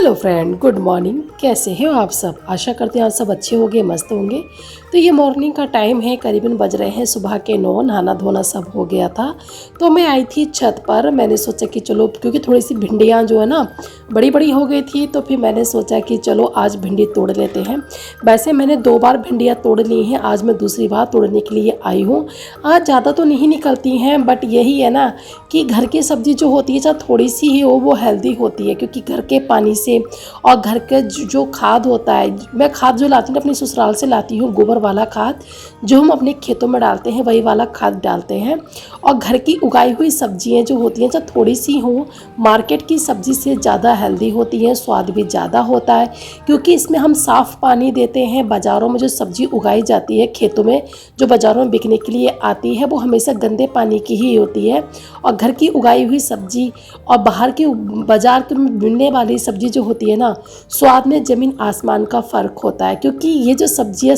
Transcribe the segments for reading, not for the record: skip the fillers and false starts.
Hello friend, good morning. कैसे हो आप सब? आशा करते हैं आप सब अच्छे होंगे, मस्त होंगे। तो ये मॉर्निंग का टाइम है, करीबन बज रहे हैं सुबह के 9। नहाना धोना सब हो गया था तो मैं आई थी छत पर। मैंने सोचा कि चलो, क्योंकि थोड़ी सी भिंडियाँ जो है ना बड़ी बड़ी हो गई थी, तो फिर मैंने सोचा कि चलो आज भिंडी तोड़ लेते हैं। वैसे मैंने 2 बार भिंडियाँ तोड़ ली हैं, आज मैं दूसरी बार तोड़ने के लिए आई हूँ। आज ज़्यादा तो नहीं निकलती हैं, बट यही है ना कि घर की सब्ज़ी जो होती है, चाहे थोड़ी सी ही हो, वो हेल्दी होती है, क्योंकि घर के पानी से और घर के जो खाद होता है, मैं खाद जो लाती हूँ अपनी ससुराल से लाती हूँ, गोबर वाला खाद जो हम अपने खेतों में डालते हैं, वही वाला खाद डालते हैं। और घर की उगाई हुई सब्जियाँ जो होती हैं, चाहे थोड़ी सी हो, मार्केट की सब्ज़ी से ज़्यादा हेल्दी होती है, स्वाद भी ज़्यादा होता है, क्योंकि इसमें हम साफ़ पानी देते हैं। बाज़ारों में जो सब्ज़ी उगाई जाती है खेतों में, जो बाज़ारों में बिकने के लिए आती है, वो हमेशा गंदे पानी की ही होती है। और घर की उगाई हुई सब्ज़ी और बाहर की बाज़ार के मिलने वाली सब्ज़ी जो होती है ना, स्वाद में ज़मीन आसमान का फ़र्क होता है। क्योंकि ये जो सब्ज़ियाँ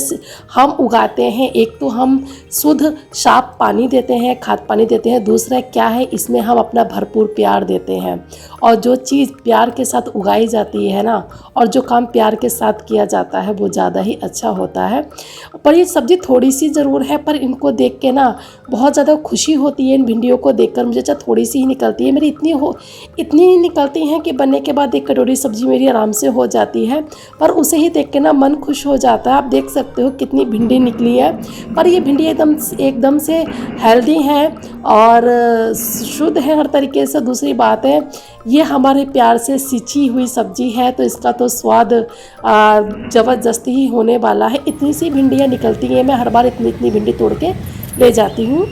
हम उगाते हैं, एक तो हम शुद्ध साफ पानी देते हैं, खाद पानी देते हैं, दूसरा क्या है, इसमें हम अपना भरपूर प्यार देते हैं। और जो चीज़ प्यार के साथ उगाई जाती है ना, और जो काम प्यार के साथ किया जाता है, वो ज़्यादा ही अच्छा होता है। पर ये सब्ज़ी थोड़ी सी ज़रूर है, पर इनको देख के ना बहुत ज़्यादा खुशी होती है। इन भिंडियों को देखकर मुझे, चाहे थोड़ी सी ही निकलती है, मेरी इतनी निकलती हैं कि बनने के बाद एक कटोरी सब्ज़ी मेरी आराम से हो जाती है। पर उसे ही देख के ना मन खुश हो जाता है। आप देख सकते हो कितनी भिंडी निकली है। पर ये भिंडी एकदम से हेल्दी हैं और शुद्ध है हर तरीके से। दूसरी बात है, ये हमारे प्यार से सींची हुई सब्ज़ी है, तो इसका तो स्वाद ज़बरदस्ती ही होने वाला है। इतनी सी भिंडियाँ निकलती हैं, मैं हर बार इतनी भिंडी तोड़ के ले जाती हूँ।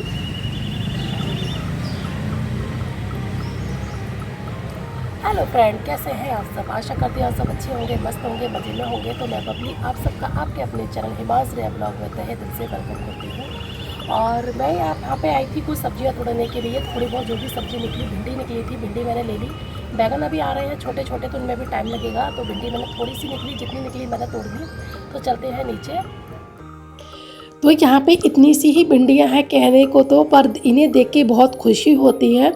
हेलो फ्रेंड, कैसे हैं आप सब? आशा करती हूँ आप सब अच्छे होंगे, मस्त होंगे, मजे में होंगे। तो मैं बबली आप सबका आपके अपने चैनल हिमांश ब्लॉग में तहे दिल से वेलकम करती हूँ। और मैं यहाँ पे आई थी कुछ सब्जियाँ तोड़ने के लिए। थोड़ी बहुत जो भी सब्ज़ी निकली, भिंडी निकली थी, भिंडी मैंने ले ली। बैगन अभी आ रहे हैं छोटे छोटे, तो उनमें भी टाइम लगेगा। तो भिंडी मैंने थोड़ी सी निकली, जितनी निकली मैंने तोड़ दी। तो चलते हैं नीचे। तो यहाँ पे इतनी सी ही भिंडियाँ हैं कहने को तो, पर इन्हें देख के बहुत खुशी होती है।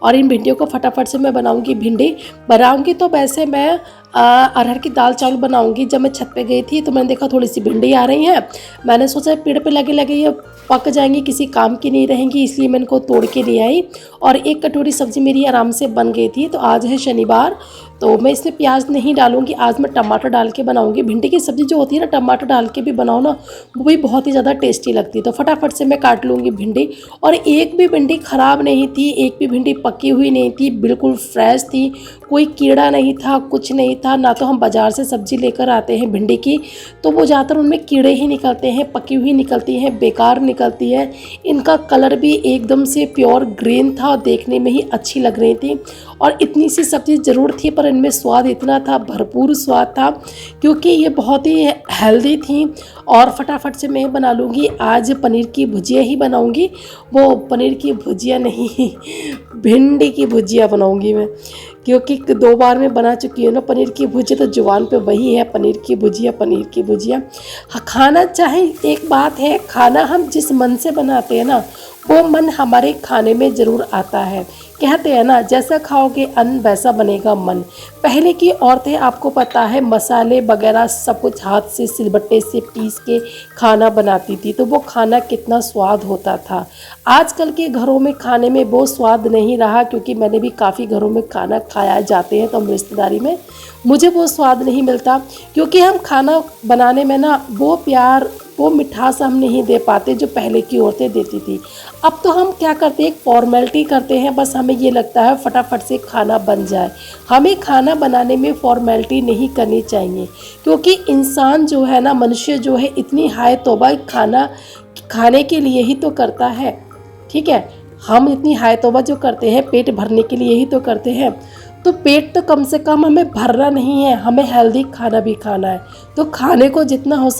और इन भिंडियों को फटाफट से मैं बनाऊंगी। भिंडी बनाऊंगी तो वैसे मैं अरहर की दाल चावल बनाऊंगी। जब मैं छत पे गई थी तो मैंने देखा थोड़ी सी भिंडी आ रही हैं। मैंने सोचा पेड़ पे लगे लगे ये पक जाएंगी, किसी काम की नहीं रहेंगी, इसलिए मैं इनको तोड़ के ले आई। और एक कटोरी सब्ज़ी मेरी आराम से बन गई थी। तो आज है शनिवार, तो मैं इसमें प्याज नहीं डालूंगी, आज मैं टमाटर डाल के बनाऊंगी। भिंडी की सब्ज़ी जो होती है ना, टमाटर डाल के भी बनाओ ना, वो भी बहुत ही ज़्यादा टेस्टी लगती है। तो फटाफट से मैं काट लूँगी भिंडी। और एक भी भिंडी ख़राब नहीं थी, एक भी भिंडी पकी हुई नहीं थी, बिल्कुल फ्रेश थी, कोई कीड़ा नहीं था, कुछ नहीं था। ना तो हम बाज़ार से सब्ज़ी लेकर आते हैं भिंडी की, तो वो ज़्यादातर उनमें कीड़े ही निकलते हैं, पकी हुई निकलती हैं, बेकार निकलती है। इनका कलर भी एकदम से प्योर ग्रीन था और देखने में ही अच्छी लग रही थी। और इतनी सी सब्ज़ी ज़रूर थी, पर इनमें स्वाद इतना था, भरपूर स्वाद था, क्योंकि ये बहुत ही हेल्दी थी। और फटाफट से मैं बना लूँगी। आज पनीर की भुजिया ही बनाऊँगी। वो पनीर की भुजिया नहीं, भिंडी की भुजिया बनाऊँगी मैं, क्योंकि 2 बार मैं बना चुकी हूँ ना पनीर की भुजिया। तो जुबान पे वही है, पनीर की भुजिया, पनीर की भुजिया। हाँ, खाना चाहे, एक बात है, खाना हम जिस मन से बनाते हैं ना, वो मन हमारे खाने में ज़रूर आता है। कहते हैं ना, जैसा खाओगे अन्न वैसा बनेगा मन। पहले की औरतें, आपको पता है, मसाले वगैरह सब कुछ हाथ से सिलबट्टे से पीस के खाना बनाती थी, तो वो खाना कितना स्वाद होता था। आजकल के घरों में खाने में वो स्वाद नहीं रहा, क्योंकि मैंने भी काफ़ी घरों में खाना खाया जाते हैं, तो हम रिश्तेदारी में, मुझे वो स्वाद नहीं मिलता, क्योंकि हम खाना बनाने में ना वो प्यार, वो मिठास हम नहीं दे पाते जो पहले की औरतें देती थी। अब तो हम क्या करते हैं, एक फॉर्मेलिटी करते हैं, बस हमें ये लगता है फटाफट से खाना बन जाए। हमें खाना बनाने में फॉर्मेलिटी नहीं करनी चाहिए, क्योंकि इंसान जो है ना, मनुष्य जो है, इतनी हाय तौबा खाना खाने के लिए ही तो करता है। ठीक है, हम इतनी हाय तौबा जो करते हैं पेट भरने के लिए ही तो करते हैं। तो पेट तो कम से कम हमें भरना नहीं है, हमें हेल्दी खाना भी खाना है। तो खाने को जितना हो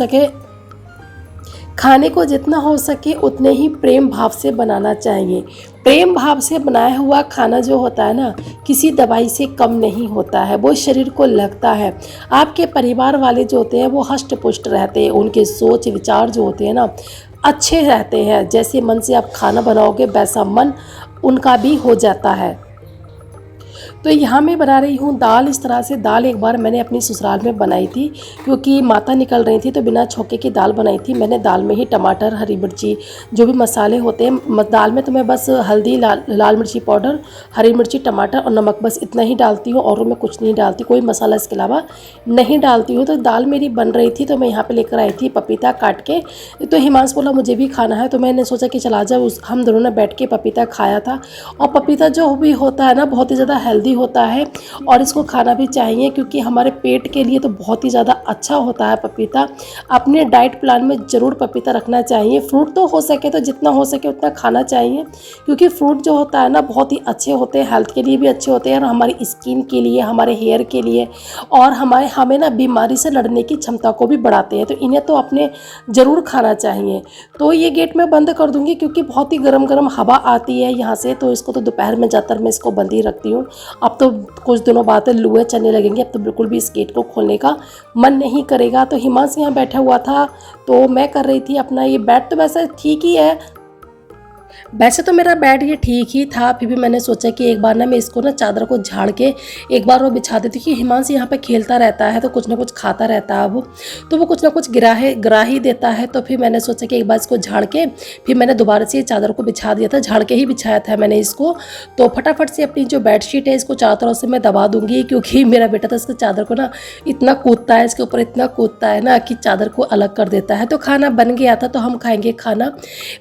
सके उतने ही प्रेम भाव से बनाना चाहिए। प्रेम भाव से बनाया हुआ खाना जो होता है ना, किसी दवाई से कम नहीं होता है, वो शरीर को लगता है। आपके परिवार वाले जो होते हैं वो हष्ट पुष्ट रहते हैं, उनके सोच विचार जो होते हैं ना अच्छे रहते हैं। जैसे मन से आप खाना बनाओगे वैसा मन उनका भी हो जाता है। तो यहाँ मैं बना रही हूँ दाल। इस तरह से दाल एक बार मैंने अपनी ससुराल में बनाई थी, क्योंकि माता निकल रही थी तो बिना छोके की दाल बनाई थी मैंने। दाल में ही टमाटर, हरी मिर्ची, जो भी मसाले होते हैं दाल में, तो मैं बस हल्दी, लाल मिर्ची पाउडर, हरी मिर्ची, टमाटर और नमक, बस इतना ही डालती हूँ और मैं कुछ नहीं डालती, कोई मसाला इसके अलावा नहीं डालती हूँ। तो दाल मेरी बन रही थी तो मैं यहाँ पर लेकर आई थी पपीता काट के। तो हिमांश बोला मुझे भी खाना है, तो मैंने सोचा कि चला जाओ, हम दोनों ने बैठ के पपीता खाया था। और पपीता जो भी होता है ना, बहुत ही ज़्यादा हेल्दी होता है और इसको खाना भी चाहिए, क्योंकि हमारे पेट के लिए तो बहुत ही ज़्यादा अच्छा होता है पपीता। अपने डाइट प्लान में ज़रूर पपीता रखना चाहिए। फ्रूट तो हो सके तो जितना हो सके उतना खाना चाहिए, क्योंकि फ्रूट जो होता है ना बहुत ही अच्छे होते हैं, हेल्थ के लिए भी अच्छे होते हैं और हमारी स्किन के लिए, हमारे हेयर के लिए और हमें ना बीमारी से लड़ने की क्षमता को भी बढ़ाते हैं। तो इन्हें तो अपने ज़रूर खाना चाहिए। तो ये गेट मैं बंद कर दूँगी, क्योंकि बहुत ही गर्म गर्म हवा आती है यहाँ से, तो इसको तो दोपहर में ज़्यादातर मैं इसको बंद ही रखती हूँ। अब तो कुछ दिनों बाद लूहे चलने लगेंगे, अब तो बिल्कुल भी इस गेट को खोलने का मन नहीं करेगा। तो हिमांश यहाँ बैठा हुआ था तो मैं कर रही थी अपना ये बेड। तो वैसे ठीक ही है, वैसे तो मेरा बेड ये ठीक ही था, फिर भी मैंने सोचा कि एक बार ना मैं इसको ना चादर को झाड़ के एक बार वो बिछा देती, कि हिमांश यहाँ पे खेलता रहता है तो कुछ ना कुछ खाता रहता है वो, तो वो कुछ ना कुछ गिरा ही देता है। तो फिर मैंने सोचा कि एक बार इसको झाड़ के फिर मैंने दोबारा से ये चादर को बिछा दिया था, झाड़ के ही बिछाया था मैंने इसको। तो फटाफट से अपनी जो बेडशीट है इसको चारों तरफ से मैं दबा दूँगी, क्योंकि मेरा बेटा तो इसके चादर को ना इतना कूदता है, इसके ऊपर इतना कूदता है ना कि चादर को अलग कर देता है। तो खाना बन गया था, तो हम खाएंगे खाना।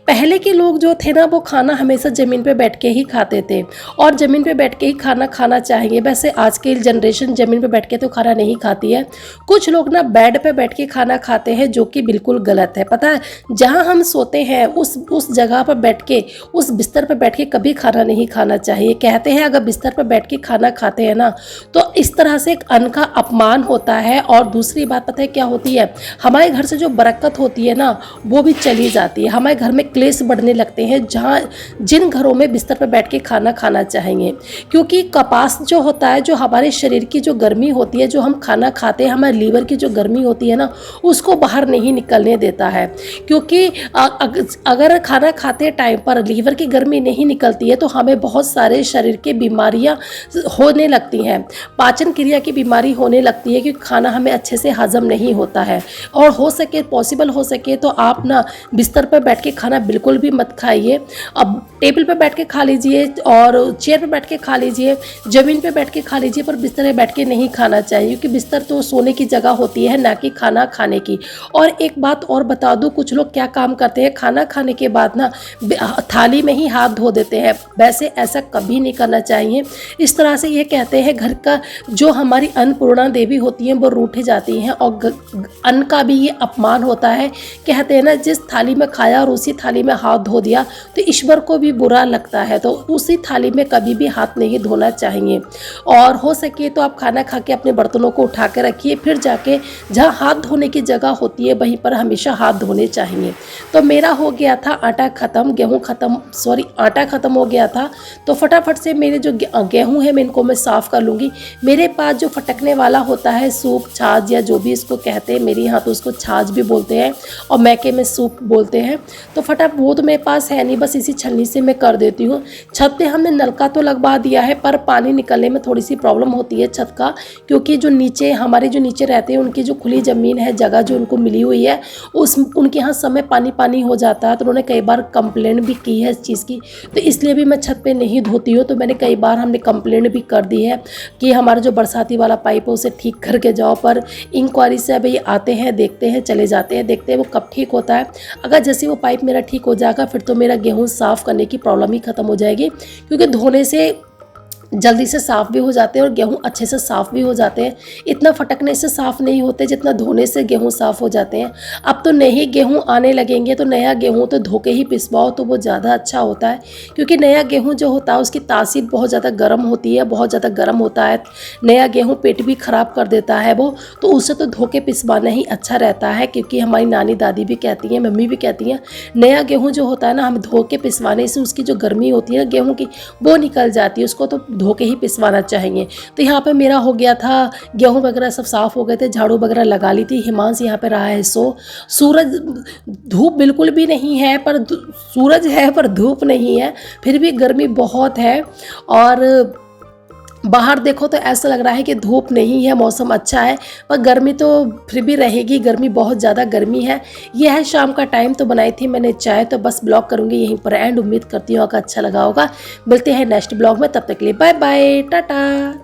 पहले के लोग जो थे ना वो खाना हमेशा ज़मीन पे बैठ के ही खाते थे और ज़मीन पे बैठ के ही खाना खाना चाहिए। वैसे आज की जनरेशन ज़मीन पे बैठ के तो खाना नहीं खाती है, कुछ लोग ना बेड पे बैठ के खाना खाते हैं, जो कि बिल्कुल गलत है। पता है, जहाँ हम सोते हैं उस जगह पर बैठ के, उस बिस्तर पर बैठ के कभी खाना नहीं खाना चाहिए। कहते हैं अगर बिस्तर पर बैठ के खाना खाते हैं ना तो इस तरह से एक अन्न का अपमान होता है। और दूसरी बात पता है क्या होती है, हमारे घर से जो बरकत होती है ना वो भी चली जाती है, हमारे घर में क्लेश बढ़ने लगते हैं। जहाँ जिन घरों में बिस्तर पर बैठ के खाना खाना चाहिए, क्योंकि कपास जो होता है, जो हमारे शरीर की जो गर्मी होती है, जो हम खाना खाते हैं, हमारे लीवर की जो गर्मी होती है ना उसको बाहर नहीं निकलने देता है। क्योंकि अगर खाना खाते टाइम पर लीवर की गर्मी नहीं निकलती है तो हमें बहुत सारे शरीर की बीमारियां होने लगती हैं, पाचन क्रिया की बीमारी होने लगती है, क्योंकि खाना हमें अच्छे से हजम नहीं होता है। और हो सके, पॉसिबल हो सके तो आप ना बिस्तर पर बैठ के खाना बिल्कुल भी मत खाइए। अब टेबल पे बैठ के खा लीजिए और चेयर पे बैठ के खा लीजिए, ज़मीन पे बैठ के खा लीजिए, पर बिस्तर पे बैठ के नहीं खाना चाहिए, क्योंकि बिस्तर तो सोने की जगह होती है, ना कि खाना खाने की। और एक बात और बता दूं, कुछ लोग क्या काम करते हैं, खाना खाने के बाद ना थाली में ही हाथ धो देते हैं। वैसे ऐसा कभी नहीं करना चाहिए। इस तरह से ये कहते हैं घर का जो हमारी अन्नपूर्णा देवी होती हैं वो रूठ जाती हैं और अन्न का भी ये अपमान होता है। कहते हैं ना, जिस थाली में खाया और उसी थाली में हाथ धो दिया तो ईश्वर को भी बुरा लगता है। तो उसी थाली में कभी भी हाथ नहीं धोना चाहिए। और हो सके तो आप खाना खा के अपने बर्तनों को उठा के रखिए, फिर जाके जहाँ हाथ धोने की जगह होती है वहीं पर हमेशा हाथ धोने चाहिए। तो मेरा हो गया था आटा ख़त्म, गेहूँ ख़त्म, सॉरी आटा ख़त्म हो गया था। तो फटाफट से मेरे जो गेहूँ है मैं इनको मैं साफ़ कर लूँगी। मेरे पास जो फटकने वाला होता है सूप, छाछ या जो भी इसको कहते हैं, मेरे यहाँ तो उसको छाछ भी बोलते हैं और मैके में सूप बोलते हैं। तो फटाफट वो तो मेरे पास है नहीं, बस इसी छन्नी से मैं कर देती हूँ। छत पे हमने नलका तो लगवा दिया है, पर पानी निकलने में थोड़ी सी प्रॉब्लम होती है छत का, क्योंकि जो नीचे हमारे जो नीचे रहते हैं उनकी जो खुली ज़मीन है, जगह जो उनको मिली हुई है, उनके यहाँ समय पानी पानी हो जाता है। तो उन्होंने कई बार कंप्लेंट भी की है इस चीज़ की, तो इसलिए भी मैं छत पे नहीं धोती हूँ। तो मैंने कई बार हमने कंप्लेंट भी कर दी है कि हमारा जो बरसाती वाला पाइप है उसे ठीक करके जाओ, पर इंक्वायरी से अभी आते हैं, देखते हैं, चले जाते हैं, देखते हैं वो कब ठीक होता है। अगर जैसे वो पाइप मेरा ठीक हो जाएगा फिर तो मेरा गेहूँ साफ़ करने की प्रॉब्लम ही ख़त्म हो जाएगी, क्योंकि धोने से जल्दी से साफ़ भी हो जाते हैं और गेहूँ अच्छे से साफ़ भी हो जाते हैं। इतना फटकने से साफ़ नहीं होते जितना धोने से गेहूँ साफ़ हो जाते हैं। अब तो नए गेहूँ आने लगेंगे, तो नया गेहूँ तो धो के ही पिसवाओ तो वो ज़्यादा अच्छा होता है, क्योंकि नया गेहूँ जो होता है उसकी तासीर बहुत ज़्यादा गर्म होती है, बहुत ज़्यादा गर्म होता है। नया गेहूँ पेट भी ख़राब कर देता है वो, तो उससे तो धो के पिसवाना ही अच्छा रहता है। क्योंकि हमारी नानी दादी भी कहती हैं, मम्मी भी कहती हैं, नया गेहूँ जो होता है ना, हम धो के पिसवाने से उसकी जो गर्मी होती है ना गेहूँ की, वो निकल जाती है, उसको तो धो के ही पिसवाना चाहिए। तो यहाँ पे मेरा हो गया था, गेहूँ वगैरह सब साफ़ हो गए थे, झाड़ू वगैरह लगा ली थी। हिमांश यहाँ पे रहा है सूरज, धूप बिल्कुल भी नहीं है, पर सूरज है पर धूप नहीं है, फिर भी गर्मी बहुत है। और बाहर देखो तो ऐसा लग रहा है कि धूप नहीं है, मौसम अच्छा है, पर गर्मी तो फिर भी रहेगी, गर्मी बहुत ज़्यादा गर्मी है। ये है शाम का टाइम, तो बनाई थी मैंने चाय। तो बस ब्लॉग करूँगी यहीं पर एंड। उम्मीद करती हूँ कि अच्छा लगा होगा। मिलते हैं नेक्स्ट ब्लॉग में, तब तक के लिए बाय बाय, टाटा।